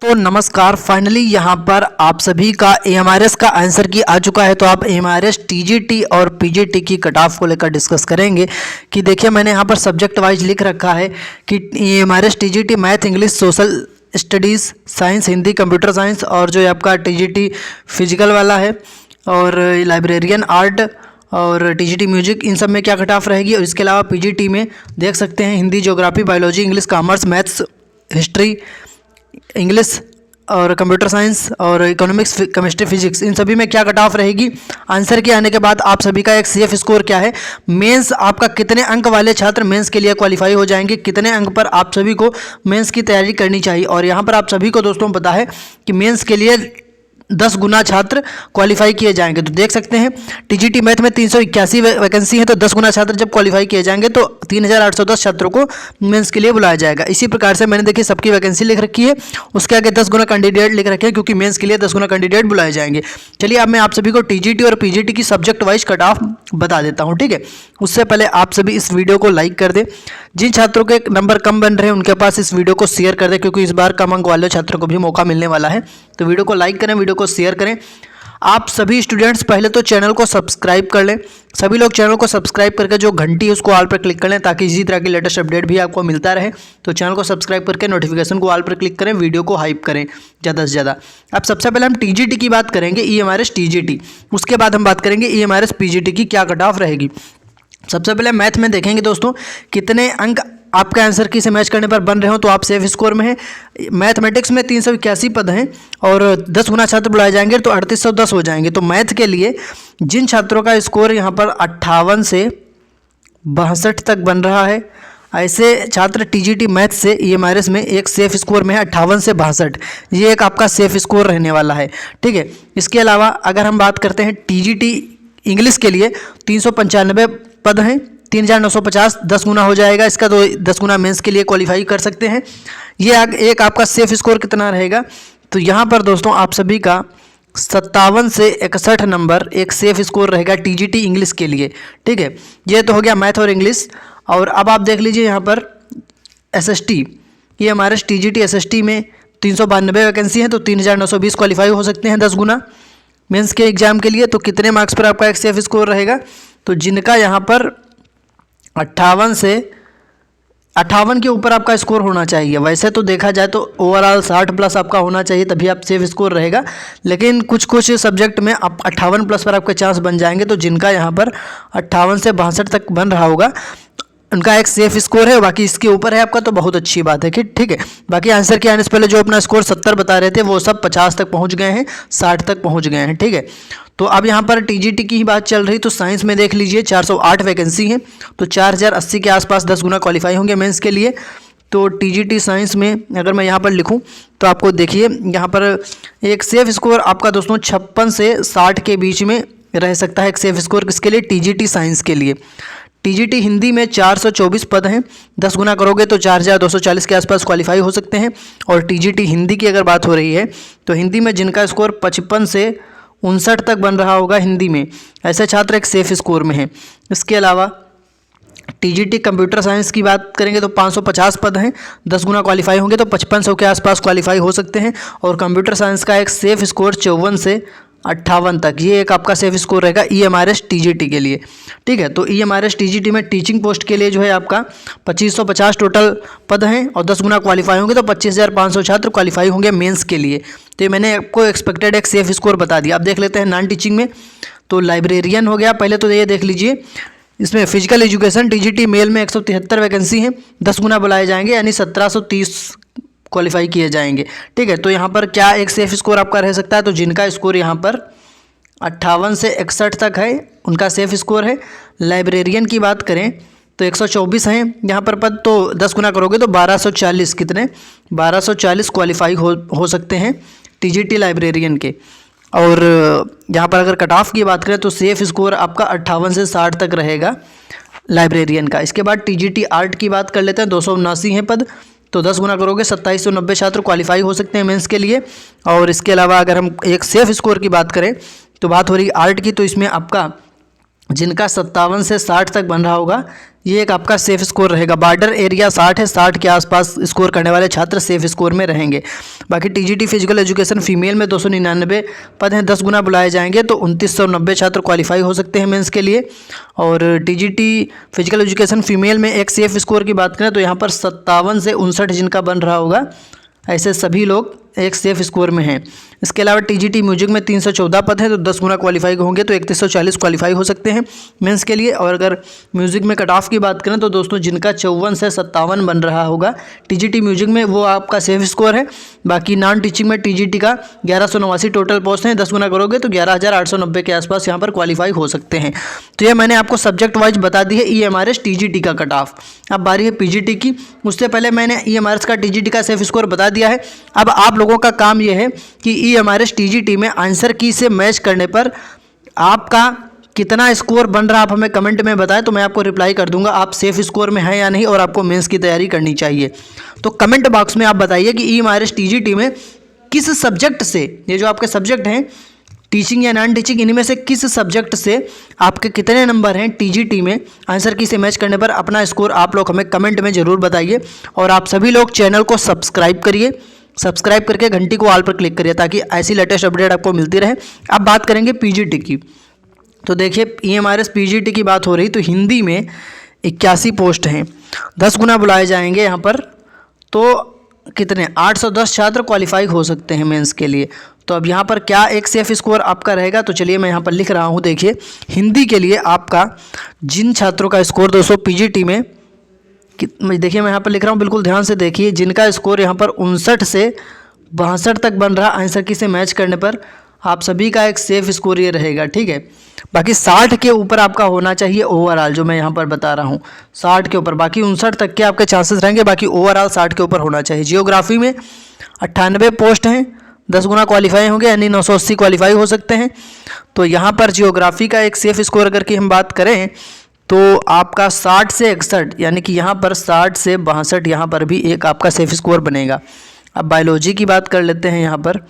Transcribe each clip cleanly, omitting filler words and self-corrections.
तो नमस्कार, फाइनली यहाँ पर आप सभी का एएमआरएस का आंसर की आ चुका है। तो आप एएमआरएस टीजीटी और पीजीटी की कट ऑफ को लेकर डिस्कस करेंगे कि देखिए मैंने यहाँ पर सब्जेक्ट वाइज लिख रखा है कि AMRS TGT math, English, social studies, science, Hindi, computer science, और जो आपका टीजीटी फिजिकल वाला है और लाइब्रेरियन आर्ट और टीजीटी म्यूजिक, इन सब में क्या कट ऑफ रहेगी। और इसके अलावा पीजीटी में देख सकते हैं Hindi, geography, biology, English, commerce, maths, history, English और कंप्यूटर साइंस और इकोनॉमिक्स, केमिस्ट्री, फिजिक्स, इन सभी में क्या कट ऑफ रहेगी। आंसर के आने के बाद आप सभी का एक सीएफ स्कोर क्या है, मेंस आपका कितने अंक वाले छात्र मेंस के लिए क्वालिफाई हो जाएंगे, कितने अंक पर आप सभी को मेंस की तैयारी करनी चाहिए। और यहाँ पर आप सभी को दोस्तों पता है कि मेंस के लिए 10 गुना छात्र क्वालिफाई किए जाएंगे। तो देख सकते हैं टीजीटी मैथ में 381 वैकेंसी है, तो 10 गुना छात्र जब क्वालिफाई किए जाएंगे तो 3810 छात्रों को मेंस के लिए बुलाया जाएगा। इसी प्रकार से मैंने देखिए सबकी वैकेंसी लिख रखी है, उसके आगे 10 गुना कैंडिडेट लिख रखे हैं क्योंकि मेंस के लिए 10 गुना कैंडिडेट बुलाए जाएंगे। चलिए अब मैं आप सभी को टीजीटी और पीजीटी की सब्जेक्ट वाइज कट ऑफ बता देता हूँ, ठीक है। उससे पहले आप सभी इस वीडियो को लाइक कर दें, जिन छात्रों के नंबर कम बन रहे हैं उनके पास इस वीडियो को शेयर कर दें, क्योंकि इस बार कम अंक वाले छात्रों को भी मौका मिलने वाला है। तो वीडियो को लाइक करें, वीडियो को शेयर करें। आप सभी स्टूडेंट्स पहले तो चैनल को सब्सक्राइब कर लें, सभी लोग चैनल को सब्सक्राइब करके जो घंटी है उसको ऑल पर क्लिक कर लें ताकि इसी तरह की लेटेस्ट अपडेट भी आपको मिलता रहे। तो चैनल को सब्सक्राइब करके नोटिफिकेशन को ऑल पर क्लिक करें, वीडियो को हाइप करें ज़्यादा से ज़्यादा। अब सबसे पहले हम टीजीटी की बात करेंगे, ईएमआरएस टीजीटी, उसके बाद हम बात करेंगे ईएमआरएस पीजीटी की क्या कट ऑफ रहेगी। सबसे पहले मैथ में देखेंगे दोस्तों कितने अंक आपके आंसर की से मैच करने पर बन रहे हो तो आप सेफ स्कोर में हैं। मैथमेटिक्स में 381 पद हैं और 10 गुना छात्र बुलाए जाएंगे तो 3810 हो जाएंगे। तो मैथ के लिए जिन छात्रों का स्कोर यहाँ पर 58 से 62 तक बन रहा है, ऐसे छात्र टीजीटी मैथ से ईएमआरएस में एक सेफ स्कोर में है 58 से 62, ये एक आपका सेफ स्कोर रहने वाला है, ठीक है। इसके अलावा अगर हम बात करते हैं टीजीटी इंग्लिश के लिए 395 पद हैं, 3950, 10 गुना हो जाएगा इसका, तो 10 गुना मेंस के लिए क्वालिफाई कर सकते हैं। ये एक आपका सेफ स्कोर कितना रहेगा, तो यहाँ पर दोस्तों आप सभी का 57 से 61 नंबर एक सेफ स्कोर रहेगा टीजीटी इंग्लिश के लिए, ठीक है। ये तो हो गया मैथ और इंग्लिश। और अब आप देख लीजिए यहाँ पर एसएसटी, ये हमारे टीजीटी एसएसटी में 392 वैकेंसी है, तो 3920 क्वालिफाई हो सकते हैं 10 गुना मेंस के एग्जाम के लिए। तो कितने मार्क्स पर आपका एक सेफ स्कोर रहेगा, तो जिनका यहाँ पर 58 के ऊपर आपका स्कोर होना चाहिए। वैसे तो देखा जाए तो ओवरऑल 60 प्लस आपका होना चाहिए तभी आप सेफ स्कोर रहेगा, लेकिन कुछ सब्जेक्ट में आप 58 प्लस पर आपके चांस बन जाएंगे। तो जिनका यहाँ पर 58 से 62 तक बन रहा होगा उनका एक सेफ स्कोर है, बाकी इसके ऊपर है आपका तो बहुत अच्छी बात है कि ठीक है। बाकी आंसर के आने से पहले जो अपना स्कोर 70 बता रहे थे वो सब 50 तक पहुंच गए हैं, 60 तक पहुंच गए हैं, ठीक है। तो अब यहाँ पर टीजीटी की ही बात चल रही, तो साइंस में देख लीजिए 408 वैकेंसी है, तो 4080 के आसपास 10 गुना क्वालिफाई होंगे मेंस के लिए। तो टीजीटी साइंस में अगर मैं यहाँ पर लिखूँ तो आपको देखिए यहाँ पर एक सेफ स्कोर आपका दोस्तों 56 से 60 के बीच में रह सकता है, एक सेफ स्कोर किसके लिए, टीजीटी साइंस के लिए। टीजीटी हिंदी में 424 पद हैं, 10 गुना करोगे तो 4240 के आसपास क्वालिफाई हो सकते हैं। और टीजीटी हिंदी की अगर बात हो रही है तो हिंदी में जिनका स्कोर 55 से 59 तक बन रहा होगा हिंदी में, ऐसे छात्र एक सेफ स्कोर में हैं। इसके अलावा टीजीटी कंप्यूटर साइंस की बात करेंगे तो 550 पद हैं, 10 गुना क्वालिफाई होंगे तो 5500 के आसपास क्वालिफाई हो सकते हैं। और कंप्यूटर साइंस का एक सेफ स्कोर 54 से 58 तक, ये एक आपका सेफ स्कोर रहेगा ईएमआरएस टीजीटी के लिए, ठीक है। तो ईएमआरएस टीजीटी में टीचिंग पोस्ट के लिए जो है आपका 2550 टोटल पद हैं और 10 गुना क्वालिफाई होंगे तो 25500 छात्र क्वालिफाई होंगे मेंस के लिए। तो ये मैंने आपको एक्सपेक्टेड एक सेफ स्कोर बता दिया। अब देख लेते हैं नॉन टीचिंग में, तो लाइब्रेरियन हो गया। पहले तो ये देख लीजिए इसमें फिजिकल एजुकेशन टीजीटी मेल में 173 वैकेंसी हैं, 10 गुना बुलाए जाएंगे यानी 1730 क्वालिफाई किए जाएंगे, ठीक है। तो यहाँ पर क्या एक सेफ स्कोर आपका रह सकता है, तो जिनका स्कोर यहाँ पर 58 से 61 तक है उनका सेफ स्कोर है। लाइब्रेरियन की बात करें तो 124 हैं यहाँ पर पद, तो 10 गुना करोगे तो 1240, कितने 1240 क्वालिफाई हो सकते हैं टीजीटी लाइब्रेरियन के। और यहाँ पर अगर कट ऑफ की बात करें तो सेफ स्कोर आपका 58 से 60 तक रहेगा लाइब्रेरियन का। इसके बाद टीजीटी आर्ट की बात कर लेते हैं, 279 हैं पद, तो 10 गुना करोगे 2790 छात्र क्वालिफाई हो सकते हैं मेंस के लिए। और इसके अलावा अगर हम एक सेफ स्कोर की बात करें तो बात हो रही आर्ट की, तो इसमें आपका जिनका 57 से 60 तक बन रहा होगा, ये एक आपका सेफ स्कोर रहेगा। बॉर्डर एरिया 60 है, 60 के आसपास स्कोर करने वाले छात्र सेफ स्कोर में रहेंगे। बाकी टीजीटी फिजिकल एजुकेशन फीमेल में 299 पद हैं, 10 गुना बुलाए जाएंगे तो 2990 छात्र क्वालिफाई हो सकते हैं मेंस के लिए। और टीजीटी फिजिकल एजुकेशन फीमेल में एक सेफ स्कोर की बात करें तो यहाँ पर 57 से 59 जिनका बन रहा होगा, ऐसे सभी लोग एक सेफ स्कोर में हैं। इसके अलावा टीजीटी म्यूजिक में 314 पद हैं तो 10 गुना क्वालिफाई होंगे तो 3140 क्वालिफाई हो सकते हैं मेंस के लिए। और अगर म्यूजिक में कट ऑफ की बात करें तो दोस्तों जिनका 54 से 57 बन रहा होगा टीजीटी म्यूजिक में, वो आपका सेफ स्कोर है। बाकी नॉन टीचिंग में टीजीटी का 1189 टोटल पोस्ट हैं, 10 गुना करोगे तो 11890 के आसपास यहाँ पर क्वालिफाई हो सकते हैं। तो ये मैंने आपको सब्जेक्ट वाइज बता दी है EMRS टीजीटी का कट ऑफ। अब बारी है पीजीटी की। उससे पहले मैंने EMRS का टीजीटी का सेफ स्कोर बता दिया है। अब आप लोगों का काम यह है कि EMRS टीजीटी में आंसर की से मैच करने पर आपका कितना स्कोर बन रहा, आप हमें कमेंट में बताएं तो मैं आपको रिप्लाई कर दूंगा आप सेफ स्कोर में हैं या नहीं और आपको मेंस की तैयारी करनी चाहिए। तो कमेंट बॉक्स में आप बताइए कि EMRS टीजीटी में किस सब्जेक्ट से, ये जो आपके सब्जेक्ट हैं टीचिंग या नॉन टीचिंग, इनमें से किस सब्जेक्ट से आपके कितने नंबर हैं टीजीटी में आंसर की से मैच करने पर अपना स्कोर आप लोग हमें कमेंट में ज़रूर बताइए। और आप सभी लोग चैनल को सब्सक्राइब करिए, सब्सक्राइब करके घंटी को ऑल पर क्लिक करिए ताकि ऐसी लेटेस्ट अपडेट आपको मिलती रहे। अब बात करेंगे पीजीटी की। तो देखिए EMRS पीजीटी की बात हो रही तो हिंदी में 81 पोस्ट हैं, 10 गुना बुलाए जाएंगे यहाँ पर तो कितने 810 छात्र क्वालिफाई हो सकते हैं मेंस के लिए। तो अब यहाँ पर क्या एक सेफ स्कोर आपका रहेगा, तो चलिए मैं यहाँ पर लिख रहा हूँ। देखिए हिंदी के लिए आपका जिन छात्रों का स्कोर दोस्तों पीजीटी में, देखिए मैं यहाँ पर लिख रहा हूँ, बिल्कुल ध्यान से देखिए, जिनका स्कोर यहाँ पर 59 से 62 तक बन रहा आंसर की से मैच करने पर आप सभी का एक सेफ स्कोर ये रहेगा, ठीक है। बाकी 60 के ऊपर आपका होना चाहिए ओवरऑल, जो मैं यहाँ पर बता रहा हूँ 60 के ऊपर, बाकी 59 तक के आपके चांसेस रहेंगे, बाकी ओवरऑल 60 के ऊपर होना चाहिए। जियोग्राफी में 98 पोस्ट हैं, 10 गुना क्वालिफाई होंगे यानी 980 क्वालिफाई हो सकते हैं। तो यहाँ पर जियोग्राफी का एक सेफ स्कोर अगर की हम बात करें तो आपका 60 से 61 यानी कि यहाँ पर 60 से 62 यहाँ पर भी एक आपका सेफ स्कोर बनेगा। अब बायोलॉजी की बात कर लेते हैं यहाँ पर।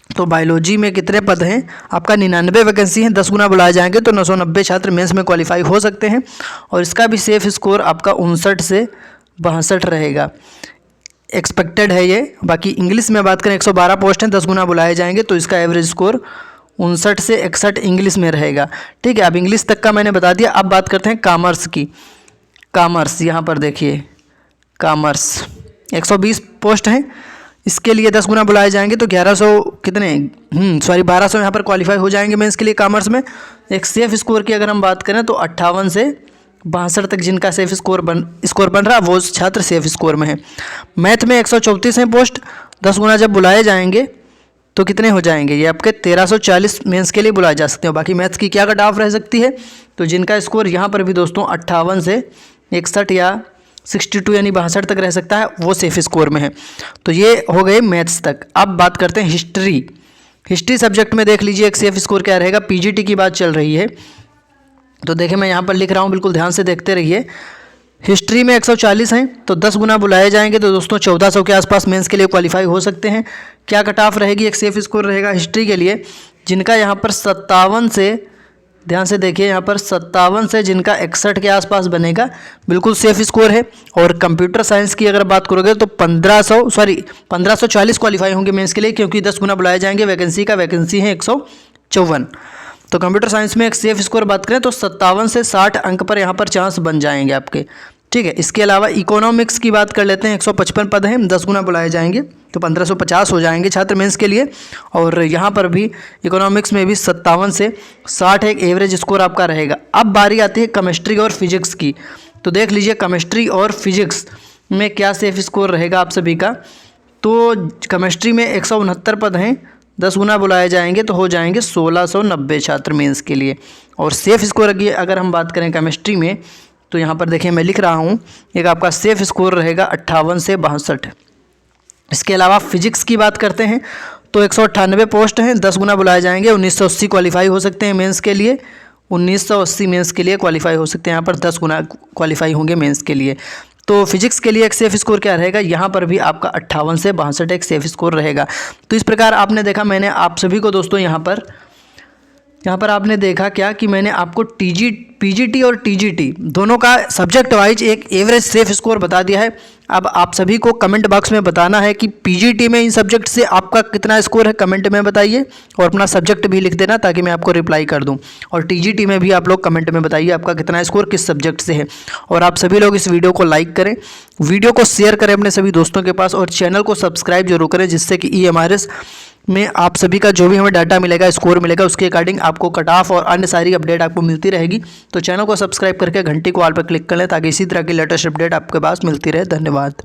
तो बायोलॉजी में कितने पद हैं, आपका 99 वैकेंसी हैं, 10 गुना बुलाए जाएंगे तो 990 छात्र मेंस में क्वालिफाई हो सकते हैं। और इसका भी सेफ स्कोर आपका 59 से 62 रहेगा, एक्सपेक्टेड है ये। बाकी इंग्लिश में बात करें 112 पोस्ट हैं, 10 गुना बुलाए जाएंगे तो इसका एवरेज स्कोर 59 से 61 इंग्लिश में रहेगा, ठीक है। अब इंग्लिश तक का मैंने बता दिया। अब बात करते हैं कॉमर्स की। कॉमर्स यहाँ पर देखिए, कॉमर्स 120 पोस्ट हैं, इसके लिए 10 गुना बुलाए जाएंगे तो 1100 कितने 1200 यहाँ पर क्वालिफाई हो जाएंगे मेंस के लिए कॉमर्स में। एक सेफ स्कोर की अगर हम बात करें तो 58 से 62 तक जिनका सेफ स्कोर बन रहा वो छात्र सेफ स्कोर में है। मैथ में 134 हैं पोस्ट, 10 गुना जब बुलाए जाएंगे तो कितने हो जाएंगे, ये आपके 1340 मेंस के लिए बुलाए जा सकते हो। बाकी मैथ्स की क्या कट ऑफ रह सकती है, तो जिनका स्कोर यहाँ पर भी दोस्तों 58 से 61 या 62 यानी 62 तक रह सकता है, वो सेफ स्कोर में है। तो ये हो गए मैथ्स तक। अब बात करते हैं हिस्ट्री। हिस्ट्री सब्जेक्ट में देख लीजिए एक सेफ स्कोर क्या रहेगा, पीजीटी की बात चल रही है तो देखिए मैं यहाँ पर लिख रहा हूँ, बिल्कुल ध्यान से देखते रहिए। हिस्ट्री में 140 हैं तो 10 गुना बुलाए जाएंगे तो दोस्तों 1400 के आसपास मेंस के लिए क्वालिफाई हो सकते हैं। क्या कट ऑफ रहेगी, एक सेफ स्कोर रहेगा हिस्ट्री के लिए, जिनका यहाँ पर 57 से, ध्यान से देखिए यहाँ पर 57 से जिनका 61 के आसपास बनेगा, बिल्कुल सेफ स्कोर है। और कंप्यूटर साइंस की अगर बात करोगे तो 1540 क्वालिफाई होंगे मेंस के लिए, क्योंकि 10 गुना बुलाए जाएंगे। वैकेंसी है 154। तो कंप्यूटर साइंस में एक सेफ स्कोर बात करें तो 57 से 60 अंक पर यहाँ पर चांस बन जाएंगे आपके, ठीक है। इसके अलावा इकोनॉमिक्स की बात कर लेते हैं, 155 पद हैं, 10 गुना बुलाए जाएंगे तो 1550 हो जाएंगे छात्र मेंस के लिए। और यहाँ पर भी इकोनॉमिक्स में भी 57 से 60 एक एवरेज स्कोर आपका रहेगा। अब बारी आती है केमिस्ट्री और फिजिक्स की। तो देख लीजिए केमिस्ट्री और फिजिक्स में क्या सेफ स्कोर रहेगा आप सभी का। तो केमिस्ट्री में 169 पद हैं, 10 गुना बुलाए जाएंगे तो हो जाएंगे 1690 छात्र मेंस के लिए। और सेफ स्कोर की अगर हम बात करें केमिस्ट्री में तो यहाँ पर देखिए मैं लिख रहा हूँ, एक आपका सेफ स्कोर रहेगा 58 से 62। इसके अलावा फिजिक्स की बात करते हैं तो 198 पोस्ट हैं, 10 गुना बुलाए जाएंगे, 1980 क्वालिफाई हो सकते हैं मेंस के लिए, 1980 मेंस के लिए क्वालिफाई हो सकते हैं। यहाँ पर 10 गुना क्वालिफाई होंगे मेंस के लिए। तो फिजिक्स के लिए एक सेफ स्कोर क्या रहेगा, यहाँ पर भी आपका 58 से 62 एक सेफ स्कोर रहेगा। तो इस प्रकार आपने देखा, मैंने आप सभी को दोस्तों यहाँ पर यहाँ पर आपने देखा क्या कि मैंने आपको पीजीटी और टीजीटी दोनों का सब्जेक्ट वाइज एक एवरेज सेफ स्कोर बता दिया है। अब आप सभी को कमेंट बॉक्स में बताना है कि पीजीटी में इन सब्जेक्ट से आपका कितना स्कोर है, कमेंट में बताइए और अपना सब्जेक्ट भी लिख देना ताकि मैं आपको रिप्लाई कर दूं। और टीजीटी में भी आप लोग कमेंट में बताइए आपका कितना स्कोर किस सब्जेक्ट से है। और आप सभी लोग इस वीडियो को लाइक करें, वीडियो को शेयर करें अपने सभी दोस्तों के पास और चैनल को सब्सक्राइब जरूर करें, जिससे कि EMRS में आप सभी का जो भी हमें डाटा मिलेगा, स्कोर मिलेगा, उसके अकॉर्डिंग आपको कट ऑफ और अन्य सारी अपडेट आपको मिलती रहेगी। तो चैनल को सब्सक्राइब करके घंटी को ऑल पर क्लिक कर लें ताकि इसी तरह की लेटेस्ट अपडेट आपके पास मिलती रहे। धन्यवाद।